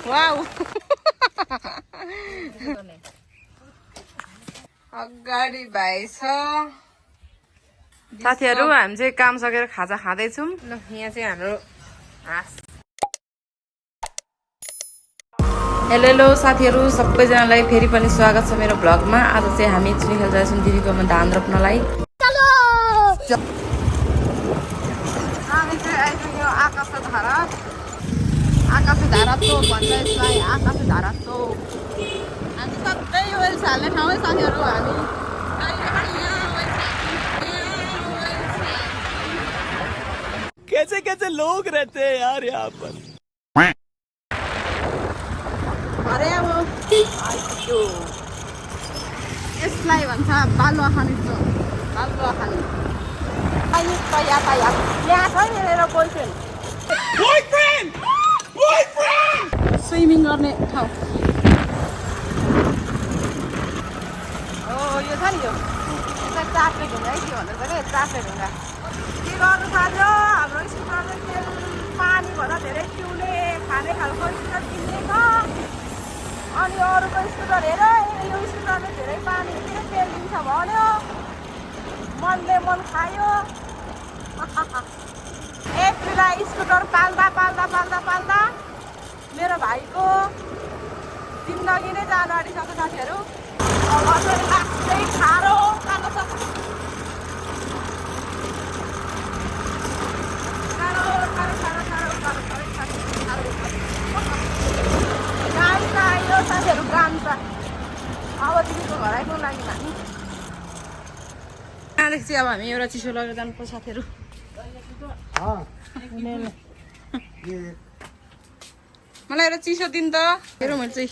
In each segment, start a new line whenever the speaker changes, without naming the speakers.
wow अगाडि भाइ छ साथीहरु हामी चाहिँ काम सकेर खाजा खाँदैछौँ ल यहाँ चाहिँ हाम्रो हाँस हेलो हेलो साथीहरु सबैजनालाई फेरि पनि स्वागत छ मेरो भ्लगमा आज चाहिँ हामी चुनिखेल जान्छौँ दिदीकोमा धान रोप्नलाई हामी चाहिँ आइपुग्यो आकाशधारा तो भन्छ यसलाई आकाशधारा तो हामी सबै वेल्स हाल्ने ठाउँ है साथीहरु हामी
कैसे कैसे लोग रहते हैं यार यहाँ पर
अरे अब यसलाई भन्छ बालुवा खानी बालुवा खानी यातायात यहाँ छ नि मेरो बोयफ्रेन्ड स्विमिङ गर्ने ठाउँ हो यो छ नि यो चार्टे ढुङ्गा है के भन्दो रहेछ क्या चार्टे ढुङ्गा के गर्नु थाल्यो हाम्रो स्कुटरले तेल पानी भन्दा धेरै पिउने खाने खालको स्कुटर किनेको अनि अरूको स्कुटर हेर यो स्कुटरले धेरै पानी किन तेल दिन्छ भन्यो मनले मन खायो एक बेला स्कुटर पाल्दा मेरो भाइको जिन्दगी नै जानु आँटिसक्यो साथीहरू अब लास्टै खारो खानु छ आयो साथीहरू काम छ अब दिदीको घर आइपुग्नु लागि हामी यहाँदेखि चाहिँ अब हामी एउटा चिसो लगेर जानुपर्छ साथीहरू मलाई एउटा चिसो दिन त हेरौँ मैले चाहिँ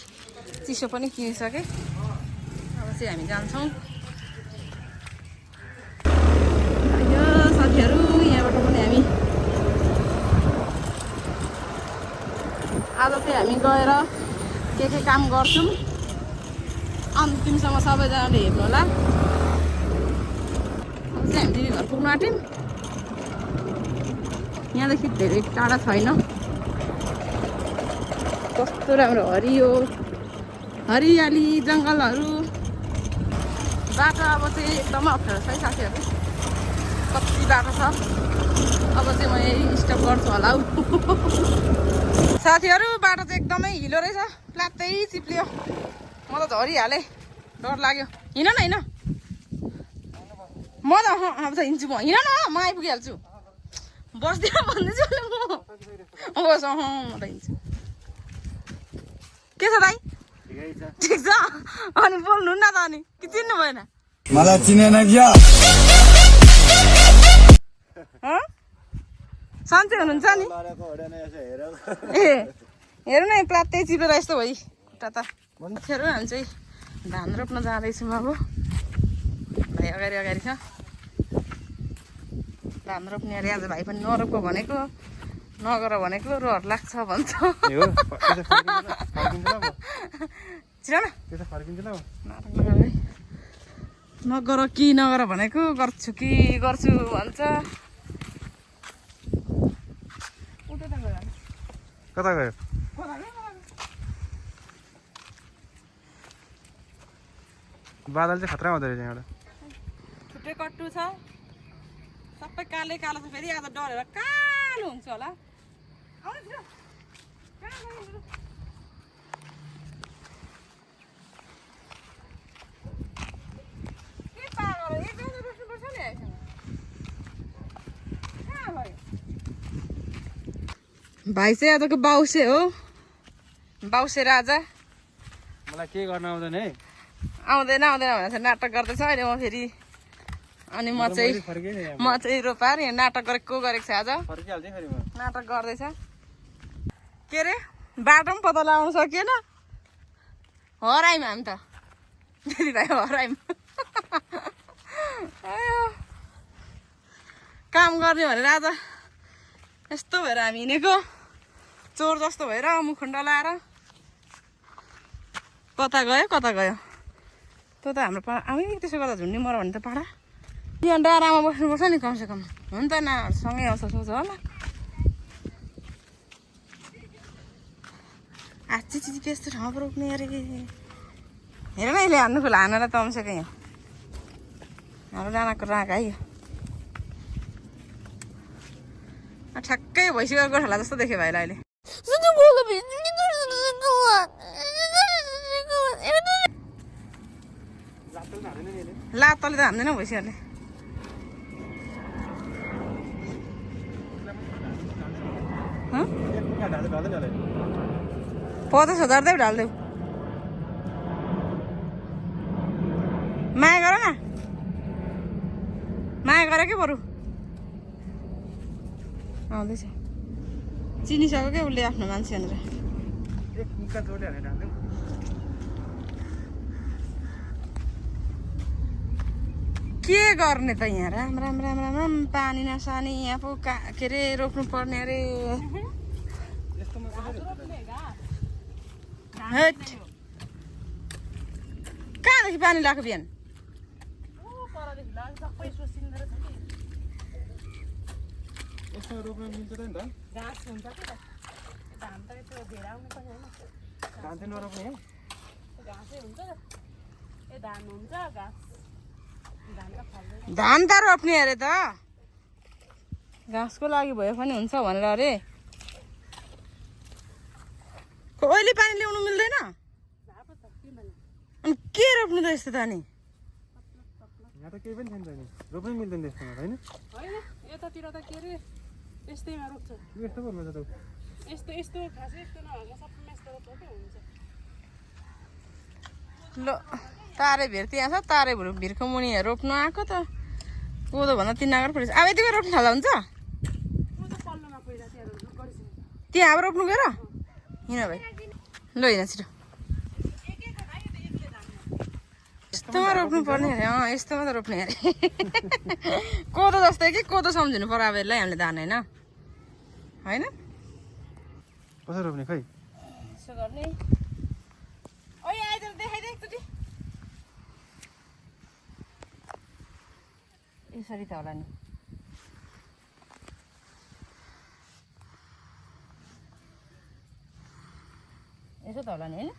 चिसो पनि किनिसकेँ अब चाहिँ हामी जान्छौँ यो साथीहरू यहाँबाट पनि हामी आज चाहिँ हामी गएर के काम गर्छौँ अन्तिमसम्म सबैजनाले हेर्नु होला अब चाहिँ हामी दिदी घर पुग्नु आँट्यौँ यहाँदेखि धेरै टाढा छैन कस्तो राम्रो हरियाली जङ्गलहरू बाटो अब चाहिँ एकदमै अप्ठ्यारो छ है साथीहरू कति बाटो छ अब चाहिँ म यही स्टप गर्छु होला हौ साथीहरू बाटो चाहिँ एकदमै हिलो रहेछ प्लात्तै चिप्लियो म त झरिहालेँ डर लाग्यो हिँड न म त अब त हिँड्छु म हिँड न म आइपुगिहाल्छु बस्दिनँ भन्दैछु म बस म त हिँड्छु के छ दाइ ठिक छ अनि बोल्नु न त अनि कि चिन्नु भएन
मलाई चिनेन क्या
सन्चै हुनुहुन्छ नि ए हेर्नु न प्लात्तै चिपेर यस्तो भयो खुट्टा त खेर हामी चाहिँ धान रोप्न जाँदैछौँ अब भाइ अगाडि छ धान रोप्ने अरे आज भाइ पनि नरोपको भनेको नगर भनेको रहर लाग्छ भन्छ नगर कि नगर भनेको गर्छु कि गर्छु भन्छ
कता गयो बादल चाहिँ खतरा हुँदो रहेछ यहाँबाट
छुट्टै कट्टु छ सबै कालो छ फेरि आज डरेर कालो हुन्छ होला भाइ चाहिँ आजको बाउसे हो बाउसे राजा
मलाई के गर्न आउँदैन है
आउँदैन भनेर नाटक गर्दैछ अहिले म फेरि अनि म चाहिँ रोपार यहाँ नाटक गरेको छ आज नाटक गर्दैछ के अरे बाटो पनि पत्ता लगाउनु सकिएन हरायौँ हामी त दिदी भाइ हरायौँ काम गर्ने भनेर आज यस्तो भएर हामी हिँडेको चोर जस्तो भएर मुखुन्डा लाएर कता गयो त्यो त हाम्रो पाडा आमै त्यसो गर्दा झुन्डी मर भने त पाडा यहाँ डाँडामा बस्नुपर्छ नि कमसेकम हुन्छ न सँगै आउँछ सोच होला आच्छी चिज त्यस्तो ठाउँमा रोप्ने अरे हेर न यसले हान्नु खोला हानेर तम्सेको यहाँ हाम्रो डाँडाको राग आयो ठ्याक्कै भइसक्यो गोठाला जस्तो देख्यो भाइलाई अहिले लातले त हान्दैन भइसक्यो पचास हजार देऊ ढालिदेऊ माया गर न माया गर के बरु आउँदैछ चिनिसक्यो क्या उसले आफ्नो मान्छे भनेर के गर्ने त यहाँ राम राम राम राम राम पानी नसानी यहाँ पो के अरे रोप्नु पर्ने अरे कहाँदेखि पानी लगाएको बिहान धान त रोप्ने अरे त घाँसको लागि भए पनि हुन्छ भनेर अरे अहिले पानी ल्याउनु मिल्दैन अनि के रोप्नु त यस्तो त अनि
यहाँ त केही पनि छैन नि रोप्नै मिल्दैन त्यस्तोमा हैन
हैन यतातिर त के अरे यस्तैमा रोप्छ
यस्तो गर्नु त
यस्तो यस्तो खासै यस्तो नभएको सबैमा यस्तो रोप्छ के हुन्छ
ल तारे भेर त्यहाँ छ तारे भिरको मुनि रोप्नु आएको त कोदो भन्दा 3 नगर परेछ अब यतिकै रोप्नु थाल्दा हुन्छ
पल्लोमा पहिला त्यहाँ गरिसकेको
त्यहाँ अब रोप्नु गएर हिँड भाइ ल हिँड छिटो यस्तोमा रोप्नु पर्ने अरे यस्तोमा त रोप्ने अरे कोदो जस्तै कि कोदो सम्झिनु पर्यो अब यसलाई हामीले धान होइन होइन
कसरी रोप्ने खै
यसो गर्ने ओइ आइज देखाइदे एकचोटि यसरी त होला नि यसो त होला नि होइन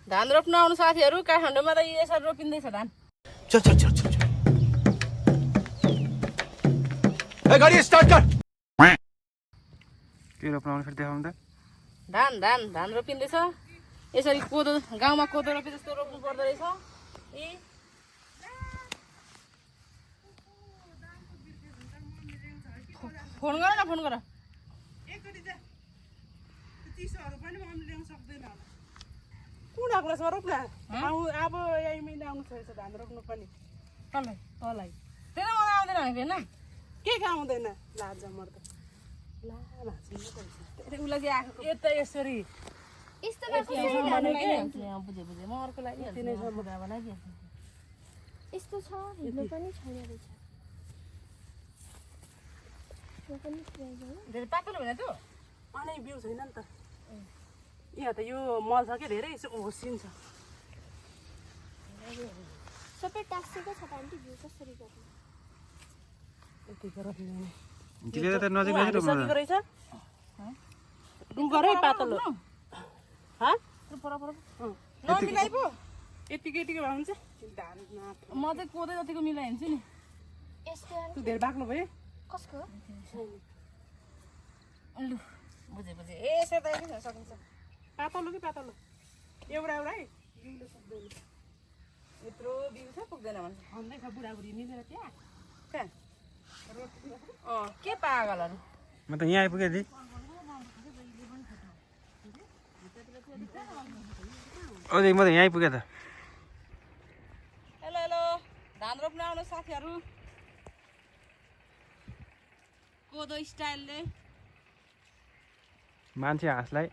धान रोप्न आउनु साथीहरू काठमाडौँमा त यसरी रोपिँदैछ धान
चल चल चल चल गाडी स्टार्ट कर
के रोप्न आउनु फेरि देखाउनु त
धान धान धान रोपिँदैछ यसरी कोदो गाउँमा कोदो रोपे जस्तो रोप्नु पर्दो रहेछ फोन गर न फोन गर
एकचोटि जा चिसोहरू पनि मम्मीले ल्याउन सक्दैन होला कुन आग्लासमा रोप्न अब यही महिना आउनु छोडेछ धान रोप्नु पनि
कसलाई
तँलाई
त्यही त मलाई आउँदैन भनेको होइन
के आउँदैन लाजा मर्द ला
उसलाई चाहिँ आएको
यता यसरी
बुझे बुझे म अर्को लागि
यस्तो छ हिँड्नु पनि छैन रहेछ
धेरै पातलो भएन त
अनि बिउ छैन नि त यहाँ त यो मल छ कि धेरै यसो होसिन्छ
सबै टाँसेको छ त आन्टी बिउ कसरी गर्ने
यतिको रोप्ने
तिले त नजिक नजिक रोप्नु
सकेको रहेछ गरे पातलो
नमिलाइ पो
यतिको यतिको भए हुन्छ धान
म चाहिँ कोदो जतिको मिलाइदिन्छु नि
यस्तो
तँ धेरै बाक्लो भयो
कसको
लु बुझे बुझे यसो त सकिन्छ
पातलो कि पातलो एउटा एउटा है बिउले सक्दैन
यत्रो बिउ छ पुग्दैन भन्छ
भन्दैछ बुढाबुढी मिलेर त्यहाँ
कहाँ के पागलहरू
म त यहाँ आइपुगेँ दि अझै म त यहाँ आइपुगेँ त
हेलो हेलो धान रोप्न आउनु साथीहरू कोदो स्टाइलले
मान्छे हाँसलाई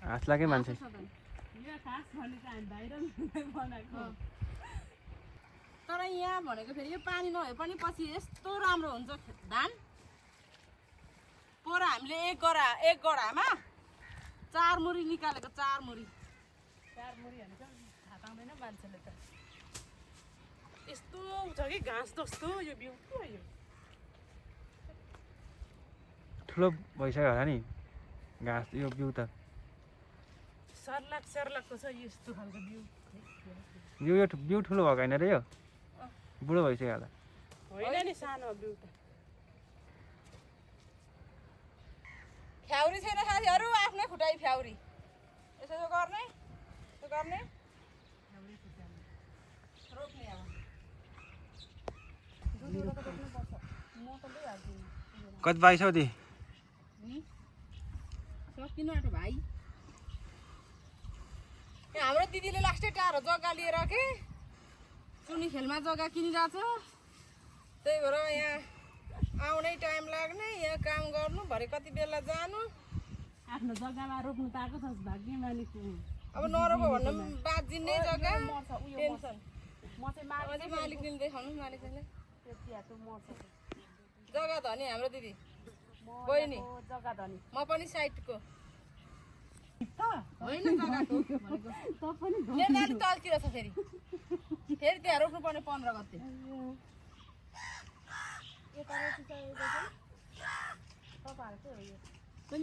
हाँस लाग्यो मान्छे
यो खास भने चाहिँ हामी बाहिर बनाएको
तर यहाँ भनेको फेरि यो पानी नभए पनि पछि यस्तो राम्रो हुन्छ धान पोरा हामीले एक गडामा 4 मुरी निकालेको 4 मुरी
भने चाहिँ थाहा पाउँदैन मान्छेले त यस्तो छ कि घाँस जस्तो यो बिउ के हो यो
ठुलो भइसक्यो होला नि घाँस यो बिउ त
सर्लाको छ यस्तो खालको बिउ
यो बिउ ठुलो भएको होइन रे यो बुढो भइसक्यो होला
होइन नि सानो बिउ त
फ्याउरी छैन साथीहरू आफ्नै खुट्टाइ फ्याउरी यसो गर्ने रोप्ने अब
कति पाइसौ ती
सकिनु आँट्यो भाइ हाम्रो दिदीले लास्टै टाढो जग्गा लिएर के चुनी खेलमा जग्गा किनिरहेको छ त्यही भएर यहाँ आउनै टाइम लाग्ने यहाँ काम गर्नु भरे कति बेला जानु
आफ्नो जग्गामा रोप्नु त आएको छ भाग्यमानीको
अब नरोप्यो भन्नु बाजिने जग्गा टेन्सन
म चाहिँ
मालिकले देखाउनु मालिकले
त्यो मर्छ
जग्गा धनी हाम्रो दिदी बहिनी
जग्गा धनी
म पनि साइडको होइन जग्गाको मेरो नानी तलतिर छ फेरि त्यहाँ रोप्नुपर्ने 15 गते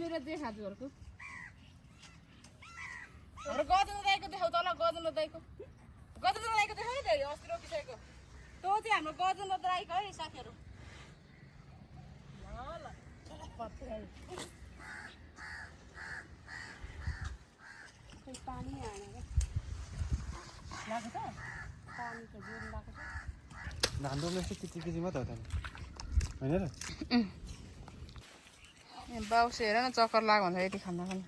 मेरो जेठाजुहरूको गजेन्द्र दाईको देखाउ तल गजेन्द्र दाईको देखाउ नि धेरै अस्ति रोपिसकेको त्यो चाहिँ हाम्रो गजेन्द्र दाईको है साथीहरू
पानी आएन लाग्यो त पानीको जोड लाग्यो
धान रोप्ने यस्तो किची मात्रै हो त होइन र
बाउसे हेर न चक्कर लाग्यो भनेर यति खाना पनि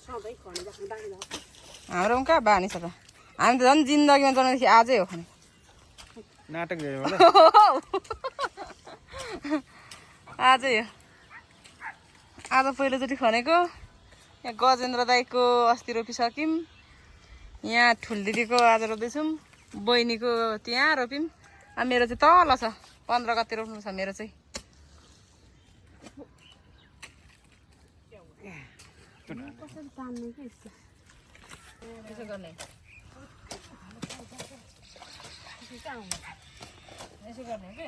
सधैँ खनिराख्नु बानी भएको
हाम्रो पनि कहाँ बानी छ त हामी त झन् जिन्दगीमा जन्मेदेखि आजै हो खाने
नाटक धेरै होला
आजै हो आज पहिलोचोटि खनेको यहाँ गजेन्द्र दाईको अस्ति रोपिसक्यौँ यहाँ ठुल दिदीको आज रोप्दैछौँ बहिनीको त्यहाँ रोप्यौँ अब मेरो चाहिँ तल छ 15 गते रोप्नु छ मेरो चाहिँ
कसरी तान्ने कि
त्यसो गर्ने यसो गर्ने के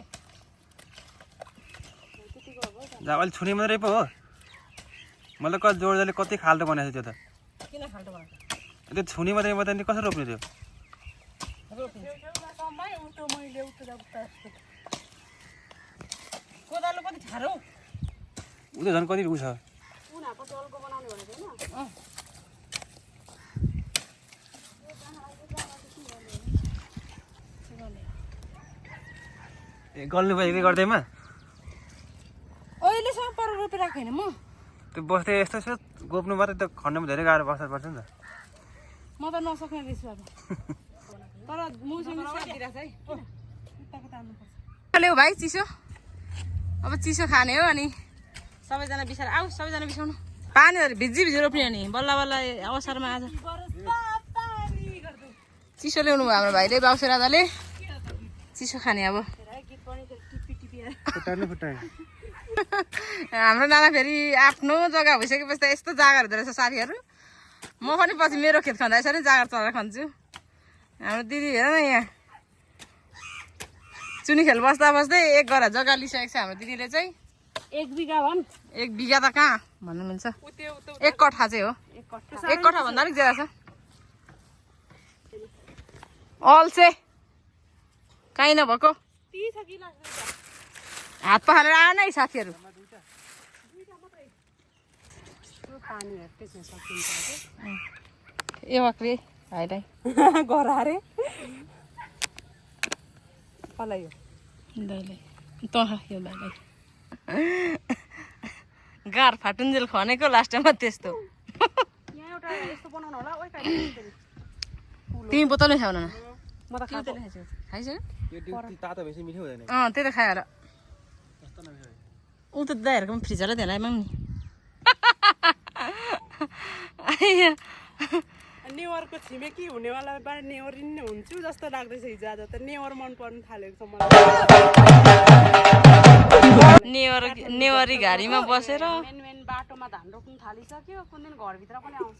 जा अलि छुने मात्रै पो हो मैले कति जोड्दाले कति खाल्टो बनाएको थियो त्यो त
किन खाल्टो भयो
त्यो छुने मात्रै नि कसरी रोप्ने थियो
कोदालो कति ठाडो
उ त झन् कति उ छ
उनीहरूको टलको बनाउने भनेको होइन
ए गल्नु भयो गर्दैमा
अहिलेसम्म पर रोपिरहेको होइन म
त्यो बस्दै यस्तो यस्तो गोप्नु मात्रै त खन्नुमा धेरै गाह्रो पर्छ नि त
म त नसक्ने रहेछु अब तर मुसँग साथ दिइरहेको छ है ल्याऊ भाइ चिसो अब चिसो खाने हो अनि सबैजना बिसाएर आऊ सबैजना बिसाउनु पानीहरू भिजी रोप्ने नि बल्ल बल्ल अवसरमा आज चिसो ल्याउनु भयो हाम्रो भाइले बाउसे राजाले चिसो खाने अब हाम्रो नाना फेरि आफ्नो जग्गा भइसकेपछि त यस्तो जाँगर हुँदो रहेछ साथीहरू म पनि पछि मेरो खेत खन्दा यसरी जाँगर चलाएर खान्छु हाम्रो दिदी हेर न यहाँ चुनी खेल बस्दा बस्दै 1 गरा जग्गा लिइसकेको छ हाम्रो दिदीले चाहिँ
1 बिघा भन्
1 बिघा त कहाँ भन्नु मिल्छ 1 कट्ठा चाहिँ हो 1 कट्ठा भन्दा अलिक ज्यादा छ अल्छे काहीँ नभएको हात पखालेर आएन है साथीहरू
पानी हेर्दै सकिन्छ
ए वाक्रे भाइलाई
गरारे कसलाई हो
दाइलाई तह यो दाइलाई गार फाटुन्जेल खनेको लास्टमा त्यस्तो
यहाँ एउटा यस्तो बनाउनु होला ओइ
तिमी बोतलमै खाउन न
म त खाएको
खाइसक्यो
यो तातो भएपछि मिठो हुँदैन
त्यही त खायो र ऊ त दाइहरूको पनि फ्रिज होला त्यसलाई माग नि
नेवरको छिमेकी हुनेवाला बारे नेवरी नै हुन्छु जस्तो लाग्दैछ हिजो आज त नेवर मन पर्नु थालेको छ मलाई
नेवरी घारीमा बसेर
मेन बाटोमा धान रोप्नु थालिसक्यो कुन दिन घरभित्र पनि आउँछ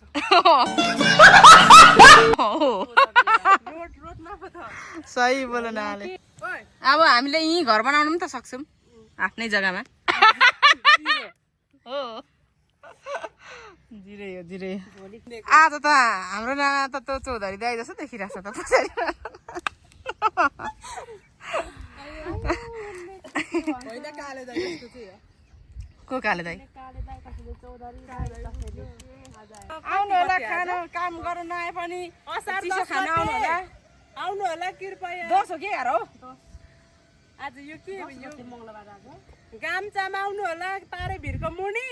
रोडमा पो त
सही बोल नाले अब हामीले यहीँ घर बनाउनु पनि त सक्छौँ आफ्नै जग्गामा हो जिरे हो जिरे आज त हाम्रो नाना त त्यो चौधरी दाइ जस्तो देखिरहेछ त पछाडि को काले दाइ आउनु होला खाना काम गर्नु नआए पनि चिसो खाना आउनु होला
आउनु होला कृपया
10 हो के यार हो
आज यो के यो गाम्चामा आउनु होला पारे भिरको मुनि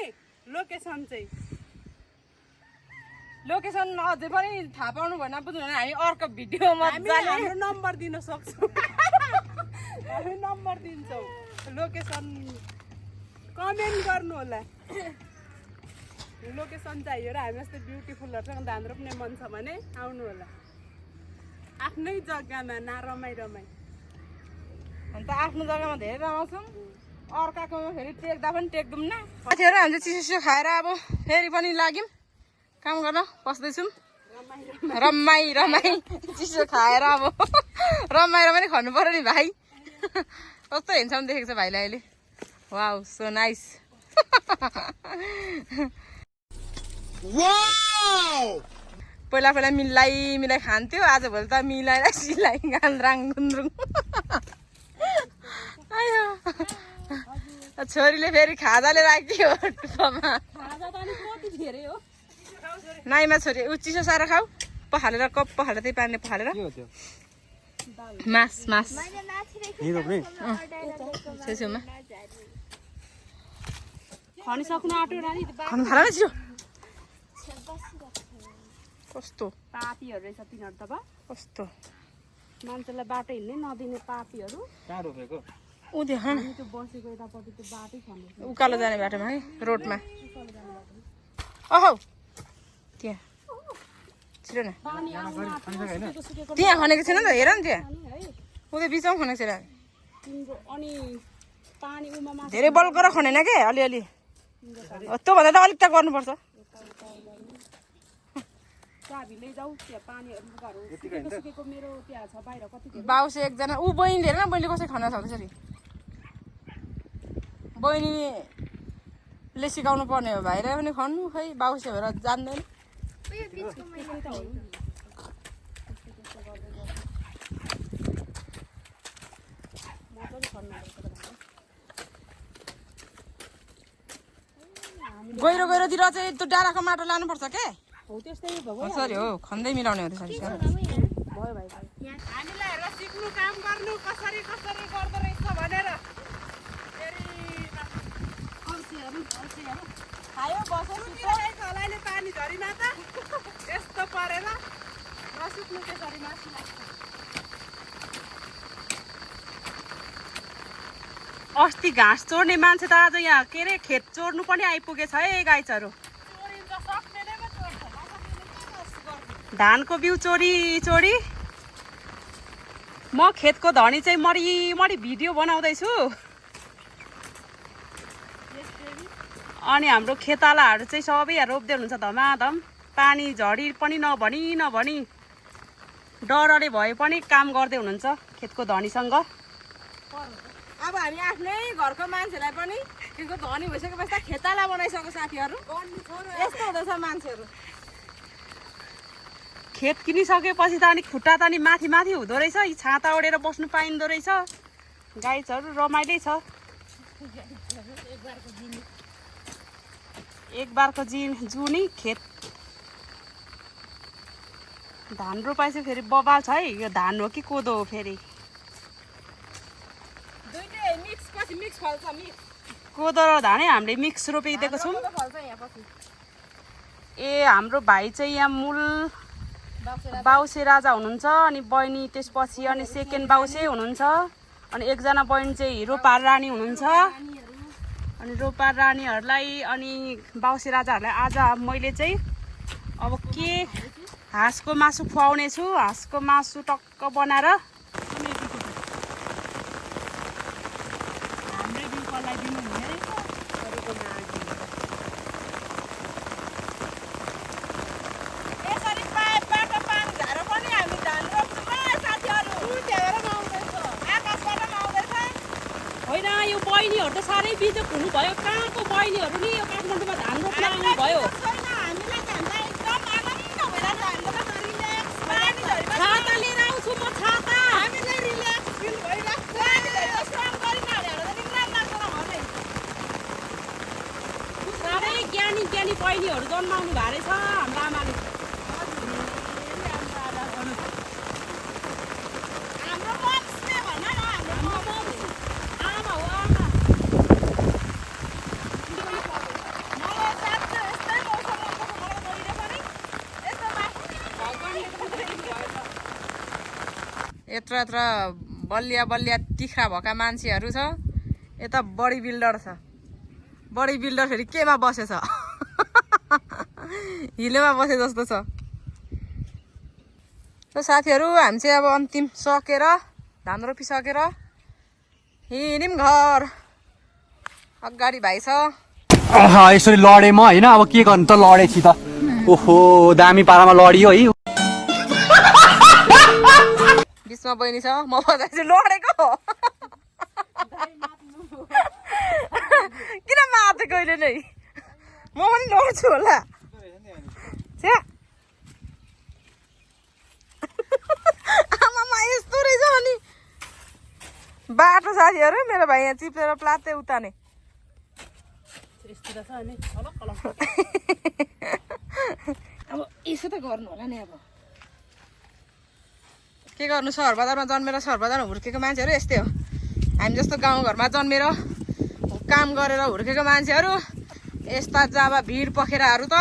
लोकेसन चाहिँ
लोकेसन अझै पनि थाहा पाउनु भएन बुझ्नु भने हामी अर्को भिडियोमा
हामी हाम्रो नम्बर दिन सक्छौँ हामी नम्बर दिन्छौँ लोकेसन कमेन्ट गर्नु होला लोकेसन चाहियो र हामी जस्तै ब्युटिफुलहरूसँग धान रोप्ने मन छ भने आउनु होला आफ्नै जग्गामा रमाइ
अन्त आफ्नो जग्गामा धेरै रमाउँछौँ अर्काकोमा फेरि टेक्दा पनि टेक्दैनौँ न साथीहरू हामी चाहिँ चिसो खाएर अब फेरि पनि लाग्यौँ काम गर्न बस्दैछौँ रमाइ चिसो खाएर अब रमाएर पनि खानु पर्यो नि भाइ कस्तो हेन्सम देखेको छ भाइलाई अहिले वाउ सो नाइस पहिला मिलाइ खान्थ्यो आजभोलि त मिलाएर सिलाइ गान्द्राङ गुन्द्रुङ आयो छोरीले फेरि खाजाले राख्यो टुप्पामा नाइमा छोरी ऊ चिसो सारा खाऊ पखालेर कप पखालेर त्यही पानीले पखालेर मास छेउमा
खनिसक्नु आँट्यो रानी
खानु थाल न छिटो कस्तो
पापीहरू रहेछ तिनीहरू त
कस्तो
मान्छेलाई बाटो हिँड्नै नदिने पापीहरू
कहाँ रोपेको
ऊ देख न
त्यो बसेको यतापट्टि त्यो बाटै खन्नु
उकालो जाने बाटोमा है रोडमा अहौ त्यहाँ छिटो न त्यहाँ खनेको छैन त हेर न त्यहाँ ऊ त्यो बिचमा खनेको छैन
तिम्रो अनि पानी उमामा
धेरै बल्क गरेर खनेन के अलिअलि त्योभन्दा त अलिक त गर्नुपर्छ
चाबी लैजाऊ त्यहाँ पानीहरू लुगाहरू सुकेको मेरो त्यहाँ छ बाहिर कति
बाउसे एकजना ऊ बहिनी हेर न बहिनीले कसरी खनेर छ त्यसरी बहिनीले सिकाउनु पर्ने हो भाइले पनि खन्नु खै बाउसे भएर जान्दैन गहिरो गहिरोतिर चाहिँ त्यो डाँडाको माटो लानुपर्छ के
हो त्यस्तै भयो
सरी हो खन्दै मिलाउने हो त्यसरी
हामीलाई हेरेर सिक्नु काम गर्नु कसरी गर्दो रहेछ भनेर फेरि
खायो बस्यो
खलाइले पानी झरीमा त यस्तो परेर नसुक्नु त्यसरी मासु लाग्छ अस्ति घाँस चोर्ने मान्छे त आज यहाँ के अरे खेत चोर्नु पनि आइपुगेछ है गाईचहरू धानको बिउ चोरी म खेतको धनी चाहिँ मरी भिडियो बनाउँदैछु अनि हाम्रो खेतालाहरू चाहिँ सबै रोप्दै हुनुहुन्छ धमाधम पानी झरी पनि नभनी डरले भए पनि काम गर्दै हुनुहुन्छ खेतको धनीसँग
अब हामी आफ्नै घरको मान्छेलाई पनि त्यसको धनी भइसकेपछि त खेताला बनाइसक्यो साथीहरू यस्तो हुँदैछ मान्छेहरू
खेत किनिसकेपछि त अनि खुट्टा त अनि माथि हुँदो रहेछ यी छाता ओढेर बस्नु पाइँदो रहेछ गाईचहरू रमाइलै छ एक बारको जुनी खेत धान रोपाइ चाहिँ फेरि बबाल छ है यो धान हो कि कोदो हो फेरि
दुईटै मिक्स फल्छ
कोदो र धानै हामीले मिक्स रोपिदिएको छौँ
फल्छ यहाँ पछि
ए हाम्रो भाइ चाहिँ यहाँ मूल बाउसे राजा हुनुहुन्छ अनि बहिनी त्यसपछि अनि सेकेन्ड बाउसे हुनुहुन्छ अनि एकजना बहिनी चाहिँ रोपार रानी हुनुहुन्छ अनि रोपार रानीहरूलाई अनि बाउसे राजाहरूलाई आज मैले चाहिँ अब के हाँसको मासु खुवाउने छु हाँसको मासु टक्क बनाएर हाम्रै बिउकोलाई दिनु हुने रहेछ होइन यो बहिनीहरू त साह्रै बिजोक हुनुभयो कहाँको बहिनीहरू नि यो काठमाडौँमा धान रोप्न आउनुभयो छाता लिएर आउँछु म छाता साह्रै ज्ञानी ज्ञानी बहिनीहरू जन्माउनु भएको रहेछ हाम्रो आमाले
यत्र यत्र बलिया बलिया तिख्रा भएका मान्छेहरू छ यता बडी बिल्डर छ बडी बिल्डर फेरि केमा बसेछ हिलोमा बसे जस्तो छ ल साथीहरू हामी चाहिँ अब अन्तिम सकेर धान रोपिसकेर हिँड्यौँ घर अगाडि भाइ छ
यसरी लडेँ म होइन अब के गर्नु त लडेपछि त ओहो दामी पारामा लडियो है
बिचमा बहिनी छ म बजाइ लडेको किन मार्दै कहिले नै म पनि लड्छु होला आमामा यस्तो रहेछ अनि बाटो साथीहरू मेरो भाइ यहाँ चिप्लेर प्लात्तै उताने अब यसो त गर्नु होला नि अब के गर्नु सहर बजारमा जन्मेर सहर बजारमा हुर्केको मान्छेहरू यस्तै हो हामी जस्तो गाउँघरमा जन्मेर काम गरेर हुर्केको मान्छेहरू यस्ता जाबा भिड पखेराहरू त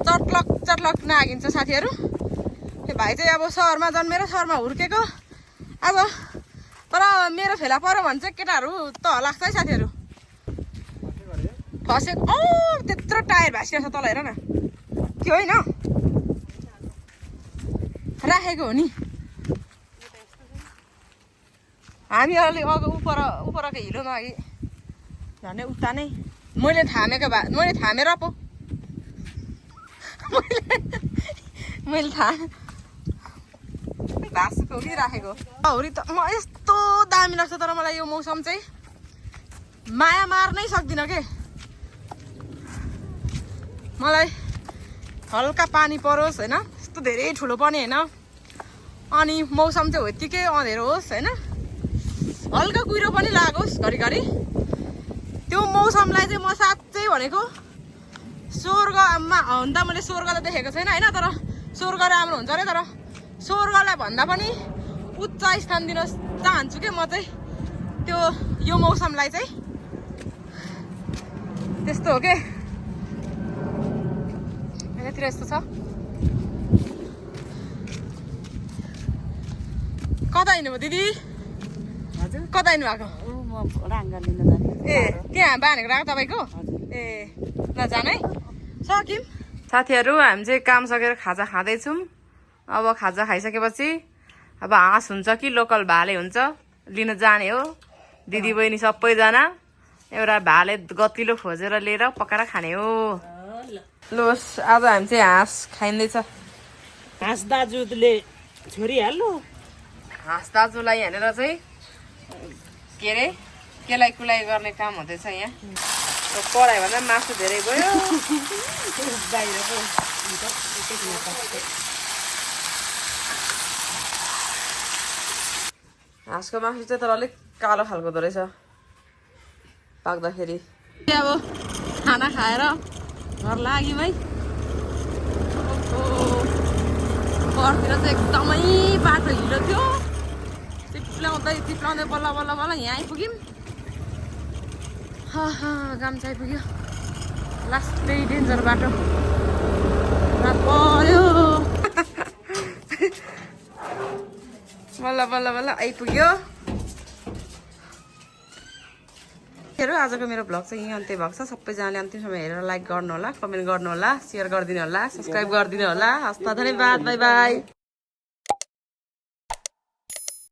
चटलक चटलक नागिन्छ साथीहरू त्यो भाइ चाहिँ अब सहरमा जन्मेर सहरमा हुर्केको अब तर मेरो फेला पऱ्यो भने चाहिँ केटाहरू त लाग्छ है साथीहरू फसेको त्यत्रो टायर भाँसिएको छ तल हेर न त्यो होइन राखेको हो नि हामी अलिक उपरको हिलोमा अघि झन्डै उता नै मैले थामेको मैले थामेर पो मैले थामेँ भाँसको कि राखेको हौरी त म यस्तो दामी लाग्छ तर मलाई यो मौसम चाहिँ माया मार्नै सक्दिनँ के मलाई हल्का पानी परोस् होइन यस्तो धेरै ठुलो पनि होइन अनि मौसम चाहिँ यत्तिकै अँधेरो होस् होइन हल्का कुहिरो पनि लागोस् घरिघरि त्यो मौसमलाई चाहिँ म साँच्चै भनेको स्वर्गमा हुँदा मैले स्वर्ग त देखेको छैन होइन तर स्वर्ग राम्रो हुन्छ अरे तर स्वर्गलाई भन्दा पनि उच्च स्थान दिन चाहन्छु कि म चाहिँ त्यो यो मौसमलाई चाहिँ त्यस्तो हो के यतातिर यस्तो छ कता हिँड्नु दिदी कता हिँड्नु भएको ए त्यहाँ बाँधेको राख तपाईँको ए ल जानु है सक्यौँ साथीहरू हामी चाहिँ काम सकेर खाजा खाँदैछौँ अब खाजा खाइसकेपछि अब हाँस हुन्छ कि लोकल भाले हुन्छ लिन जाने हो दिदी बहिनी सबैजना एउटा भाले गतिलो खोजेर लिएर पकाएर खाने हो लोस आज हामी चाहिँ हाँस खाइँदैछ
हाँस दाजुले छोरी हाल्नु
हाँस दाजुलाई हालेर चाहिँ के अरे केलाई कुलाई गर्ने काम हुँदैछ यहाँ कराई भन्दा मासु धेरै गयो हाँसको मासु चाहिँ तर अलिक कालो खालको हुँदो रहेछ पाक्दाखेरि अब खाना खाएर घर लाग्यौँ है घरतिर चाहिँ एकदमै बाटो हिलो थियो चिप्लाउँदै बल्ल बल्ल बल्ल यहाँ आइपुग्यौँ गाम्चा आइपुग्यो लास्टै डेन्जर बाटो पर्यो बल्ल बल्ल बल्ल आइपुग्यो आजको मेरो भ्लग चाहिँ यहीँ अन्त्य भएको छ सबैजनाले अन्तिमसम्म हेरेर लाइक गर्नु होला कमेन्ट गर्नु होला सेयर गरिदिनु होला सब्सक्राइब गरिदिनु होला हस् त धन्यवाद बाई बाई